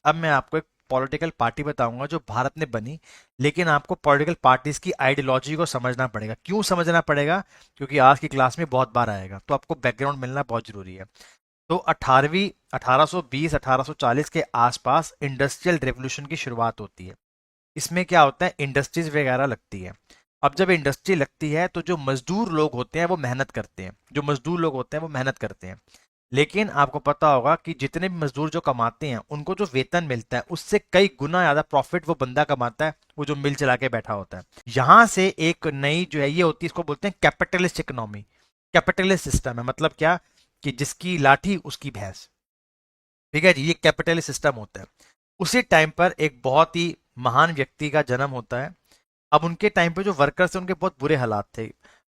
अब मैं आपको एक पॉलिटिकल पार्टी बताऊंगा जो भारत में बनी, लेकिन आपको पॉलिटिकल पार्टीज की आइडियोलॉजी को समझना पड़ेगा। क्यों समझना पड़ेगा? क्योंकि आज की क्लास में बहुत बार आएगा, तो आपको बैकग्राउंड मिलना बहुत जरूरी है। तो 18वीं 1820 1840 के आसपास इंडस्ट्रियल रेवोल्यूशन की शुरुआत होती है। इसमें क्या होता है, इंडस्ट्रीज वगैरह लगती है। अब जब इंडस्ट्री लगती है तो जो मजदूर लोग होते हैं वो मेहनत करते हैं, जो मजदूर लोग होते हैं वो मेहनत करते हैं। लेकिन आपको पता होगा कि जितने भी मजदूर जो कमाते हैं उनको जो वेतन मिलता है उससे कई गुना ज्यादा प्रॉफिट वो बंदा कमाता है, वो जो मिल चला के बैठा होता है। यहां से एक नई जो है ये होती है, इसको बोलते हैं कैपिटलिस्ट इकोनॉमी। कैपिटलिस्ट सिस्टम है, मतलब क्या, कि जिसकी लाठी उसकी भैंस। ठीक है जी, ये कैपिटलिस्ट सिस्टम होता है। उसी टाइम पर एक बहुत ही महान व्यक्ति का जन्म होता है। अब उनके टाइम पे जो वर्कर्स थे उनके बहुत बुरे हालात थे,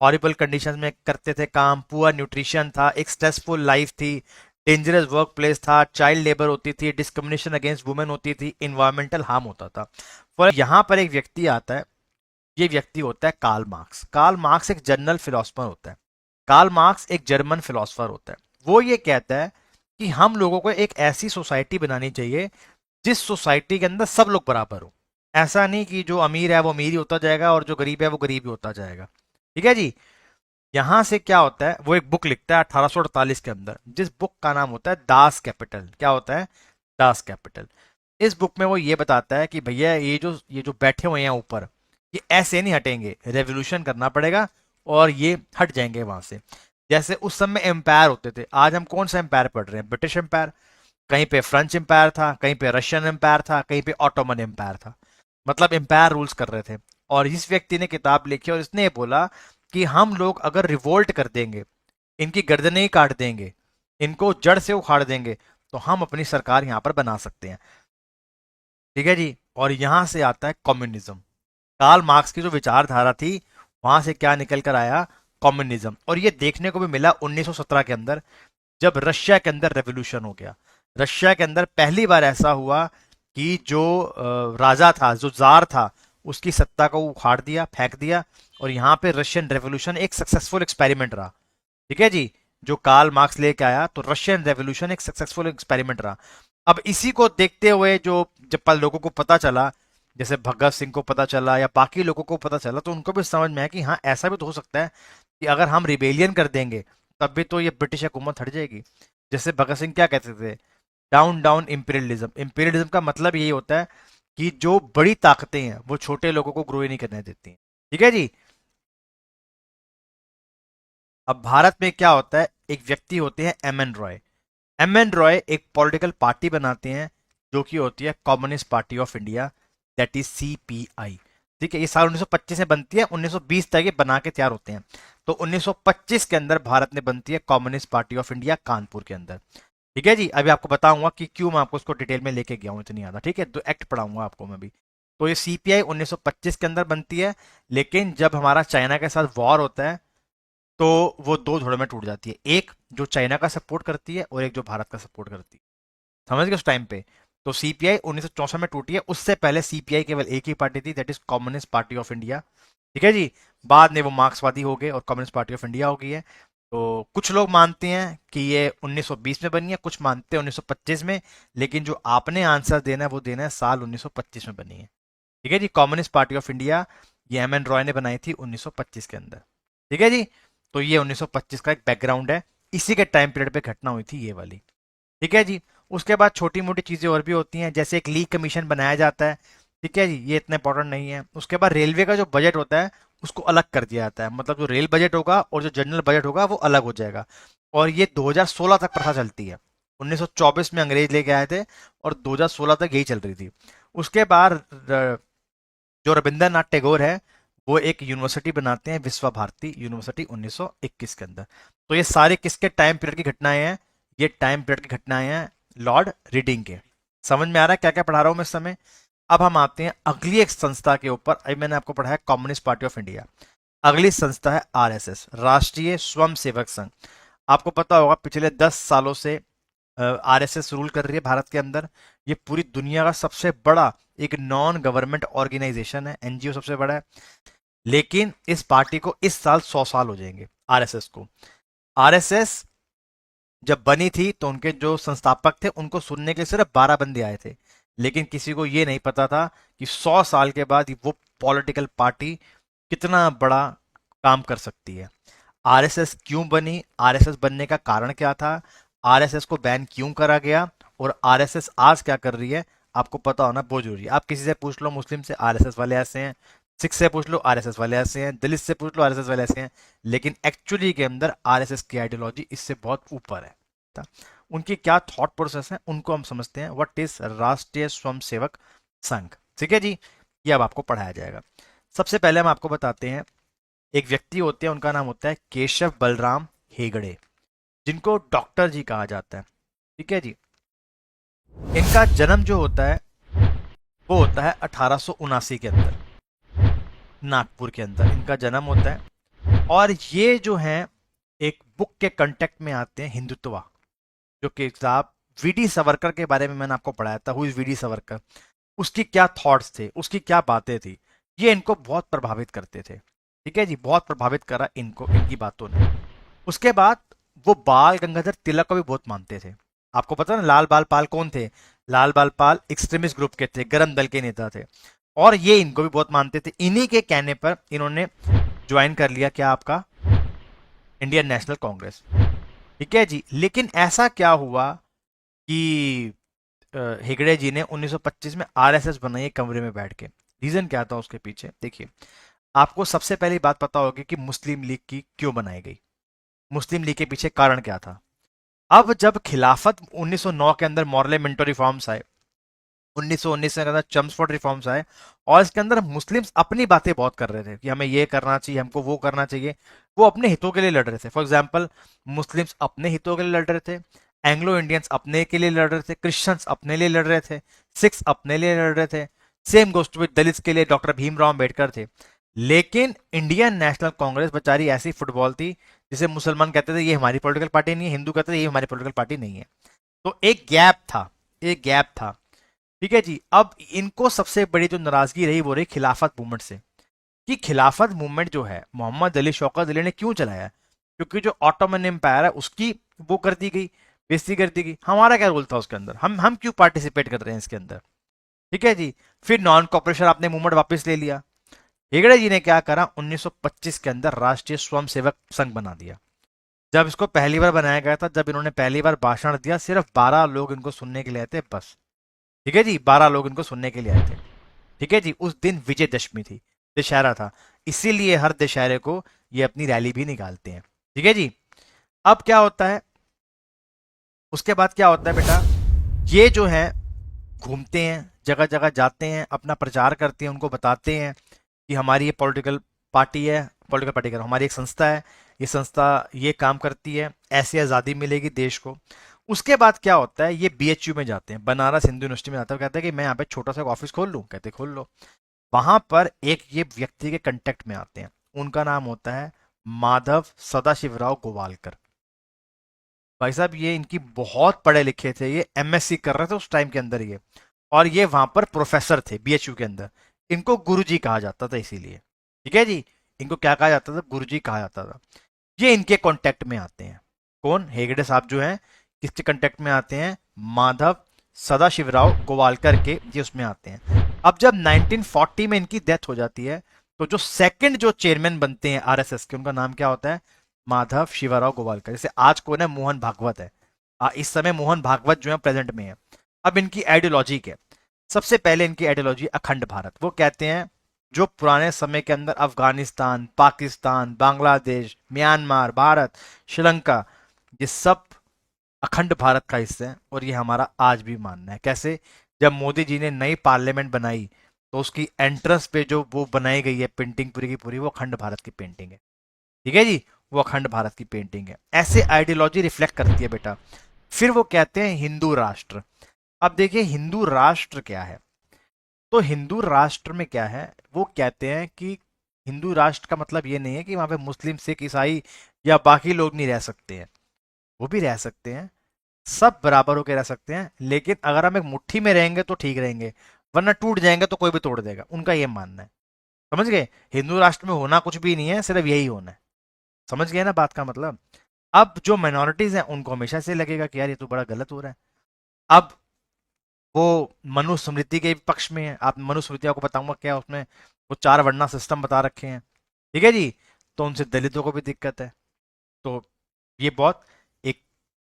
हॉरिबल कंडीशंस में करते थे काम, पुअर न्यूट्रिशन था, एक स्ट्रेसफुल लाइफ थी, डेंजरस वर्क प्लेस था, चाइल्ड लेबर होती थी, डिस्क्रिमिनेशन अगेंस्ट वुमेन होती थी, इन्वायरमेंटल हार्म होता था। पर यहाँ पर एक व्यक्ति आता है, ये व्यक्ति होता है कार्ल मार्क्स। कार्ल मार्क्स एक जनरल फिलोसफर होता है। कार्ल मार्क्स एक जर्मन फिलोसफर होता है। वो ये कहता है कि हम लोगों को एक ऐसी सोसाइटी बनानी चाहिए जिस सोसाइटी के अंदर सब लोग बराबर हो। ऐसा नहीं कि जो अमीर है वो अमीर ही होता जाएगा और जो गरीब है वो गरीब ही होता जाएगा। ठीक है जी। यहां से क्या होता है, वो एक बुक लिखता है 1848 के अंदर, जिस बुक का नाम होता है दास कैपिटल। क्या होता है? Das Kapital. इस बुक में वो ये बताता है कि भैया ये जो बैठे हुए हैं ऊपर, ये ऐसे नहीं हटेंगे, रेवोल्यूशन करना पड़ेगा और ये हट जाएंगे वहां से। जैसे उस समय एम्पायर होते थे, आज हम कौन सा एम्पायर पढ़ रहे हैं? British empire. कहीं पे फ्रेंच एम्पायर था, कहीं पे रशियन एम्पायर था, कहीं पे ऑटोमन एम्पायर था। मतलब एम्पायर रूल्स कर रहे थे। और इस व्यक्ति ने किताब लिखी और इसने बोला कि हम लोग अगर रिवोल्ट कर देंगे, इनकी गर्दनें ही काट देंगे, इनको जड़ से उखाड़ देंगे, तो हम अपनी सरकार यहां पर बना सकते हैं। ठीक है जी। और यहां से आता है कम्युनिज्म। कार्ल मार्क्स की जो विचारधारा थी, वहां से क्या निकल कर आया? कम्युनिज्म। और ये देखने को भी मिला 1917 के अंदर, जब रशिया के अंदर रेवोल्यूशन हो गया। रशिया के अंदर पहली बार ऐसा हुआ कि जो राजा था, जो जार था, उसकी सत्ता को उखाड़ दिया, फेंक दिया। और यहाँ पे रशियन रेवोल्यूशन एक सक्सेसफुल एक्सपेरिमेंट रहा। ठीक है जी। जो कार्ल मार्क्स लेके आया, तो रशियन रेवोल्यूशन एक सक्सेसफुल एक्सपेरिमेंट रहा। अब इसी को देखते हुए जो जब लोगों को पता चला, जैसे भगत सिंह को पता चला या बाकी लोगों को पता चला, तो उनको भी समझ में आया कि हाँ, ऐसा भी तो हो सकता है कि अगर हम रिबेलियन कर देंगे तब भी तो ये ब्रिटिश हुकूमत हट जाएगी। जैसे भगत सिंह क्या कहते थे? Down down imperialism. इंपीरियलिज्म का मतलब यही होता है कि जो बड़ी ताकतें हैं वो छोटे लोगों को ग्रो ही नहीं करने देती हैं। ठीक है जी। अब भारत में क्या होता है, एक व्यक्ति होते हैं M N Roy. M N Roy एक पॉलिटिकल पार्टी बनाते हैं जो कि होती है Communist Party of India, that is CPI. ठीक है, ये साल 1925 में बनती है, 1920 तक ये बना के तैयार होते हैं। तो 1925 के अंदर भारत में बनती है Communist Party of India Kanpur के अंदर। ठीक है जी। अभी आपको बताऊंगा कि क्यों मैं आपको उसको डिटेल में लेके गया हूं इतनी ज्यादा। ठीक है, तो एक्ट पढ़ाऊंगा आपको मैं भी। तो ये सीपीआई 1925 के अंदर बनती है, लेकिन जब हमारा चाइना के साथ वॉर होता है तो वो दो धड़ों में टूट जाती है। एक जो चाइना का सपोर्ट करती है और एक जो भारत का सपोर्ट करती है। समझ गए उस टाइम पे? तो सीपीआई 1964 में टूटी है, उससे पहले सीपीआई केवल एक ही पार्टी थी, that is communist Party of India. ठीक है जी। बाद में वो मार्क्सवादी हो गए और कम्युनिस्ट पार्टी ऑफ इंडिया हो गई है। तो कुछ लोग मानते हैं कि ये 1920 में बनी है, कुछ मानते हैं 1925 में। लेकिन जो आपने आंसर देना है वो देना है साल 1925 में बनी है। ठीक है जी। कम्युनिस्ट पार्टी ऑफ इंडिया ये एम एन रॉय ने बनाई थी 1925 के अंदर। ठीक है जी। तो ये 1925 का एक बैकग्राउंड है। इसी के टाइम पीरियड पे घटना हुई थी ये वाली। ठीक है जी। उसके बाद छोटी मोटी चीजें और भी होती हैं, जैसे एक लीग कमीशन बनाया जाता है। ठीक है जी, ये इतना इंपॉर्टेंट नहीं है। उसके बाद रेलवे का जो बजट होता है उसको अलग कर दिया जाता है, मतलब जो रेल बजट होगा और जो जनरल बजट होगा वो अलग हो जाएगा। और ये 2016 तक प्रथा चलती है। 1924 में अंग्रेज लेके आए थे और 2016 तक यही चल रही थी। उसके बाद जो रविंद्रनाथ टैगोर है, वो एक यूनिवर्सिटी बनाते हैं, विश्व भारती यूनिवर्सिटी 1921 के अंदर। तो ये सारे किसके टाइम पीरियड की घटनाएं हैं? ये टाइम पीरियड की घटनाएं हैं लॉर्ड रीडिंग के। समझ में आ रहा है क्या क्या पढ़ा रहा हूं मैं इस समय? अब हम आते हैं अगली एक संस्था के ऊपर। अभी मैंने आपको पढ़ा है कम्युनिस्ट पार्टी ऑफ इंडिया। अगली संस्था है आरएसएस, राष्ट्रीय स्वयं सेवक संघ। आपको पता होगा पिछले 10 सालों से आरएसएस रूल कर रही है भारत के अंदर। ये पूरी दुनिया का सबसे बड़ा एक नॉन गवर्नमेंट ऑर्गेनाइजेशन है, एनजीओ सबसे बड़ा है। लेकिन इस पार्टी को इस साल 100 साल हो जाएंगे, आरएसएस को। आरएसएस जब बनी थी तो उनके जो संस्थापक थे उनको सुनने के लिए सिर्फ 12 बंदे आए थे। लेकिन किसी को ये नहीं पता था कि 100 साल के बाद वो पॉलिटिकल पार्टी कितना बड़ा काम कर सकती है। आरएसएस क्यों बनी, आरएसएस बनने का कारण क्या था, आरएसएस को बैन क्यों करा गया, और आरएसएस आज क्या कर रही है, आपको पता होना बहुत जरूरी है। आप किसी से पूछ लो मुस्लिम से, आरएसएस वाले ऐसे हैं, सिख से पूछ लो आरएसएस वाले ऐसे हैं, दलित से पूछ लो आरएसएस वाले ऐसे हैं, लेकिन एक्चुअली के अंदर आरएसएस की आइडियोलॉजी इससे बहुत ऊपर है। उनकी क्या थॉट प्रोसेस है उनको हम समझते हैं। व्हाट इज राष्ट्रीय स्वयंसेवक संघ, ठीक है जी, ये अब आपको पढ़ाया जाएगा। सबसे पहले हम आपको बताते हैं, एक व्यक्ति होते हैं, उनका नाम होता है केशव बलराम हेगड़े, जिनको डॉक्टर जी कहा जाता है, ठीक है जी। इनका जन्म जो होता है वो होता है 1879 के अंदर, नागपुर के अंदर इनका जन्म होता है। और ये जो है एक बुक के कंटेक्ट में आते हैं, हिंदुत्वा, जो कि साहब वीडी सावरकर के बारे में मैंने आपको पढ़ाया था, हु इज वीडी सावरकर, उसकी क्या थॉट्स थे, उसकी क्या बातें थी, ये इनको बहुत प्रभावित करते थे, ठीक है जी, बहुत प्रभावित करा इनको इनकी बातों ने। उसके बाद वो बाल गंगाधर तिलक को भी बहुत मानते थे। आपको पता है ना लाल बाल पाल कौन थे, लाल बाल पाल एक्सट्रीमिस्ट ग्रुप के थे, गरम दल के नेता थे, और ये इनको भी बहुत मानते थे। इन्हीं के कहने पर इन्होंने ज्वाइन कर लिया क्या, आपका इंडियन नेशनल कांग्रेस, ठीक है जी। लेकिन ऐसा क्या हुआ कि हेगड़े जी ने 1925 में आरएसएस बनाई कमरे में बैठ के। रीजन क्या था उसके पीछे, देखिए, आपको सबसे पहली बात पता होगी कि मुस्लिम लीग की क्यों बनाई गई, मुस्लिम लीग के पीछे कारण क्या था। अब जब खिलाफत 1909 के अंदर मॉर्ले मिंटो रिफॉर्म्स आए, 1919 के अंदर चम्सफोर्ड रिफॉर्म्स आए, और इसके अंदर मुस्लिम्स अपनी बातें बहुत कर रहे थे कि हमें ये करना चाहिए, हमको वो करना चाहिए, वो अपने हितों के लिए लड़ रहे थे। फॉर एग्जाम्पल, मुस्लिम्स अपने हितों के लिए लड़ रहे थे, एंग्लो इंडियंस अपने के लिए लड़ रहे थे, क्रिश्चियंस अपने लिए लड़ रहे थे, सिख्स अपने लिए लड़ रहे थे, सेम गोस्ट विद दलित्स के लिए डॉक्टर भीमराव अम्बेडकर थे। लेकिन इंडियन नेशनल कांग्रेस बेचारी ऐसी फुटबॉल थी, जिसे मुसलमान कहते थे ये हमारी पॉलिटिकल पार्टी नहीं है, हिंदू कहते थे ये हमारी पॉलिटिकल पार्टी नहीं है। तो एक गैप था, एक गैप था, ठीक है जी। अब इनको सबसे बड़ी जो नाराजगी रही वो रही खिलाफत मूवमेंट से, कि खिलाफत मूवमेंट जो है मोहम्मद अली शौकत अली ने क्यों चलाया, क्योंकि जो ऑटोमन एम्पायर है उसकी वो कर दी गई, बेइज्जती कर दी गई। हमारा क्या रोल था उसके अंदर, हम क्यों पार्टिसिपेट कर रहे हैं इसके अंदर, ठीक है जी। फिर नॉन कॉपरेशन आपने मूवमेंट वापस ले लिया। हेगड़े जी ने क्या करा, 1925 के अंदर राष्ट्रीय स्वयंसेवक संघ बना दिया। जब इसको पहली बार बनाया गया था, जब इन्होंने पहली बार भाषण दिया, सिर्फ 12 लोग इनको सुनने के लिए आए थे बस, ठीक है जी, 12 लोग इनको सुनने के लिए आए थे, ठीक है जी। उस दिन विजयदशमी थी, दशहरा था, इसीलिए हर दशहरे को ये अपनी रैली भी निकालते हैं, ठीक है जी। अब क्या होता है, उसके बाद क्या होता है बेटा, ये जो है घूमते हैं, जगह जगह जाते हैं, अपना प्रचार करते हैं, उनको बताते हैं कि हमारी ये पॉलिटिकल पार्टी है, पॉलिटिकल पार्टी कर हमारी एक संस्था है, ये संस्था ये काम करती है, ऐसी आज़ादी मिलेगी देश को। उसके बाद क्या होता है, ये बीएचयू में जाते हैं, बनारस हिंदू यूनिवर्सिटी में जाते हैं, कहते हैं कि मैं यहाँ पे छोटा सा ऑफिस खोल लूँ, कहते खोल लो। वहां पर एक ये व्यक्ति के कंटेक्ट में आते हैं, उनका नाम होता है माधव सदाशिवराव गोवालकर। भाई साहब ये इनकी बहुत पढ़े लिखे थे, ये एमएससी कर रहे थे उस टाइम के अंदर ये, और ये वहां पर प्रोफेसर थे बीएचयू के अंदर। इनको गुरुजी कहा जाता था इसीलिए, ठीक है जी, इनको क्या कहा जाता था, गुरुजी कहा जाता था। ये इनके कांटेक्ट में आते हैं, कौन, हेगड़े साहब जो हैं किसके कांटेक्ट में आते हैं, माधव सदाशिवराव गोवालकर के, ये उसमें आते हैं। अब जब 1940 में इनकी डेथ हो जाती है, तो जो सेकंड जो चेयरमैन बनते हैं आरएसएस के, उनका नाम क्या होता है, माधव शिवराव गोवालकर। जैसे आज कौन है, मोहन भागवत है, इस समय मोहन भागवत जो है प्रेजेंट में है। अब इनकी आइडियोलॉजी क्या, सबसे पहले इनकी आइडियोलॉजी अखंड भारत। वो कहते हैं जो पुराने समय के अंदर अफगानिस्तान, पाकिस्तान, बांग्लादेश, म्यांमार, भारत, श्रीलंका, ये सब अखंड भारत का हिस्सा है, और ये हमारा आज भी मानना है। कैसे, जब मोदी जी ने नई पार्लियामेंट बनाई, तो उसकी एंट्रेंस पे जो वो बनाई गई है पेंटिंग पूरी की पूरी, वो अखंड भारत की पेंटिंग है, ठीक है जी, वो अखंड भारत की पेंटिंग है। ऐसे आइडियोलॉजी रिफ्लेक्ट करती है बेटा। फिर वो कहते हैं हिंदू राष्ट्र। अब देखिए हिंदू राष्ट्र क्या है, तो हिंदू राष्ट्र में क्या है, वो कहते हैं कि हिंदू राष्ट्र का मतलब ये नहीं है कि वहां पे मुस्लिम, सिख, ईसाई या बाकी लोग नहीं रह सकते हैं, वो भी रह सकते हैं, सब बराबर होकर रह सकते हैं, लेकिन अगर हम एक मुट्ठी में रहेंगे तो ठीक रहेंगे, वरना टूट जाएंगे तो कोई भी तोड़ देगा, उनका ये मानना है। समझ गए, हिंदू राष्ट्र में होना कुछ भी नहीं है, सिर्फ यही होना है। समझ गए ना बात का मतलब। अब जो माइनॉरिटीज हैं उनको हमेशा से लगेगा कि यार ये तो बड़ा गलत हो रहा है। अब वो मनुस्मृति के पक्ष में है। आप मनुस्मृति आपको बताऊंगा क्या उसमें वो 4 वर्णा सिस्टम बता रखे हैं, ठीक है जी। तो उनसे दलितों को भी दिक्कत है। तो ये बहुत एक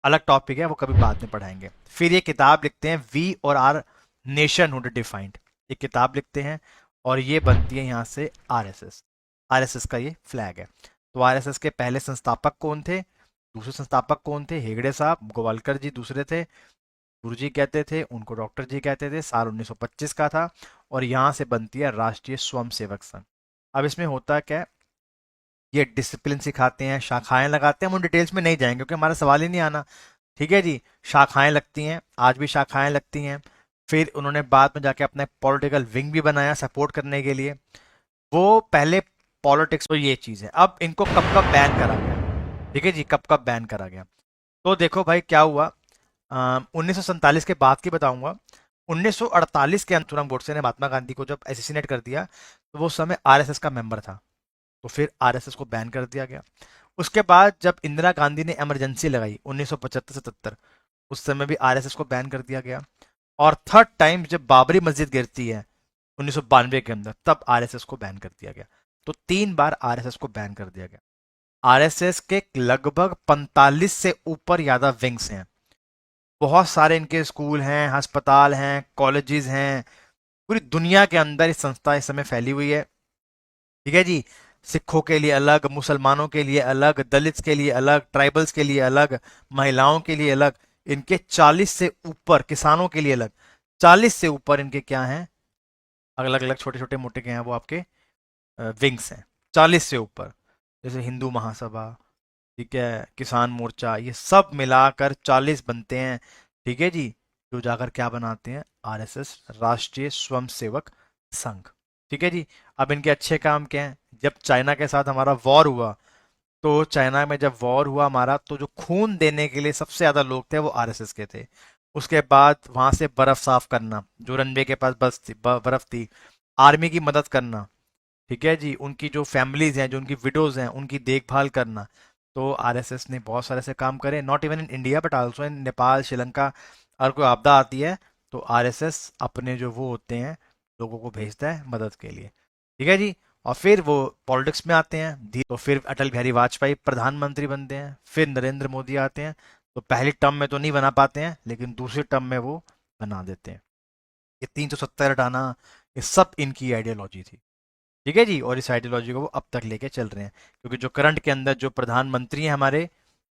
अलग टॉपिक है, वो कभी बाद में पढ़ाएंगे। फिर ये किताब लिखते हैं वी और आर नेशनहुड डिफाइंड, एक किताब लिखते हैं और ये बनती है यहाँ से आरएसएस। आरएसएस का ये फ्लैग है। तो आरएसएस के पहले संस्थापक कौन थे, दूसरे संस्थापक कौन थे, हेगड़े साहब, गोवालकर जी दूसरे थे, गुरुजी कहते थे उनको, डॉक्टर जी कहते थे। साल 1925 का था। और यहाँ से बनती है राष्ट्रीय स्वयंसेवक संघ। अब इसमें होता क्या है, ये डिसिप्लिन सिखाते हैं, शाखाएं लगाते हैं, हम उन डिटेल्स में नहीं जाएंगे क्योंकि हमारा सवाल ही नहीं आना, ठीक है जी। शाखाएं लगती हैं, आज भी शाखाएं लगती हैं। फिर उन्होंने बाद में जाके अपना पॉलिटिकल विंग भी बनाया सपोर्ट करने के लिए। वो पहले पॉलिटिक्स, तो ये चीज़ है। अब इनको कब कब बैन करा गया, ठीक है जी, कब कब बैन करा गया। तो देखो भाई क्या हुआ, 1947 के बाद की बताऊंगा। 1948 के अंतुरंग गोडसे ने महात्मा गांधी को जब एसिसिनेट कर दिया, तो वो उस समय आरएसएस का मेंबर था। तो फिर आरएसएस को बैन कर दिया गया। उसके बाद जब इंदिरा गांधी ने इमरजेंसी लगाई 1975-77, उस समय भी आरएसएस को बैन कर दिया गया। और थर्ड टाइम जब बाबरी मस्जिद गिरती है 1992 के अंदर, तब आरएसएस को बैन कर दिया गया। तो 3 बार आरएसएस को बैन कर दिया गया। आरएसएस के लगभग 45 से ऊपर ज्यादा विंग्स हैं। बहुत सारे इनके स्कूल हैं, अस्पताल हैं, कॉलेजेस हैं। पूरी दुनिया के अंदर ये संस्था इस समय फैली हुई है, ठीक है जी। सिखों के लिए अलग, मुसलमानों के लिए अलग, दलित्स के लिए अलग, ट्राइबल्स के लिए अलग, महिलाओं के लिए अलग, इनके 40 से ऊपर, किसानों के लिए अलग, 40 से ऊपर इनके क्या हैं, अलग अलग छोटे छोटे मोटे के हैं वो आपके विंग्स हैं, 40 से ऊपर। जैसे हिंदू महासभा, ठीक है, किसान मोर्चा, ये सब मिलाकर 40 बनते हैं, ठीक है जी। जो जाकर क्या बनाते हैं, आरएसएस, राष्ट्रीय स्वयंसेवक संघ, ठीक है जी। अब इनके अच्छे काम क्या हैं, जब चाइना के साथ हमारा वॉर हुआ, तो चाइना में जब वॉर हुआ हमारा, तो जो खून देने के लिए सबसे ज्यादा लोग थे वो आरएसएस के थे। उसके बाद वहां से बर्फ साफ करना, जो रनवे के पास बर्फ थी, आर्मी की मदद करना, ठीक है जी, उनकी जो फैमिलीज हैं, जो उनकी विडोज हैं, उनकी देखभाल करना। तो आरएसएस ने बहुत सारे ऐसे काम करे, not even in India but also in Nepal, Sri Lanka. अगर कोई आपदा आती है तो आरएसएस अपने जो वो होते हैं लोगों को भेजता है मदद के लिए, ठीक है जी। और फिर वो पॉलिटिक्स में आते हैं, तो फिर अटल बिहारी वाजपेयी प्रधानमंत्री बनते हैं, फिर नरेंद्र मोदी आते हैं। तो पहली टर्म में तो नहीं बना पाते हैं, लेकिन दूसरी टर्म में वो बना देते हैं। ये 370 हटाना, ये सब इनकी आइडियोलॉजी थी, ठीक है जी। और इस आइडियोलॉजी को वो अब तक लेके चल रहे हैं, क्योंकि जो करंट के अंदर जो प्रधानमंत्री हैं हमारे,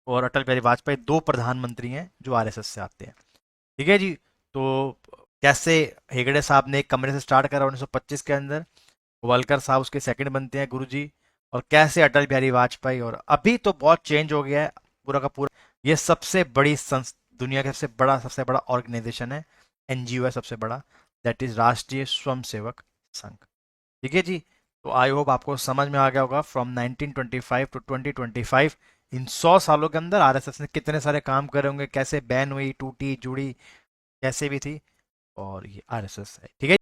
और अटल बिहारी वाजपेयी, 2 प्रधानमंत्री हैं जो आरएसएस से आते हैं, ठीक है जी। तो कैसे हेगड़े साहब ने एक कमरे से स्टार्ट करा 1925 के अंदर, गोवालकर साहब उसके सेकंड बनते हैं, गुरुजी। और कैसे अटल बिहारी वाजपेयी, और अभी तो बहुत चेंज हो गया है पूरा का पूरा। ये सबसे बड़ी दुनिया का सबसे बड़ा ऑर्गेनाइजेशन है, एनजीओ है सबसे बड़ा, दैट इज राष्ट्रीय स्वयंसेवक संघ, ठीक है जी। तो आई होप आपको समझ में आ गया होगा, फ्रॉम 1925 टू 2025, इन 100 सालों के अंदर आरएसएस ने कितने सारे काम करे होंगे, कैसे बैन हुई, टूटी जुड़ी, कैसे भी थी। और ये आरएसएस है, ठीक है।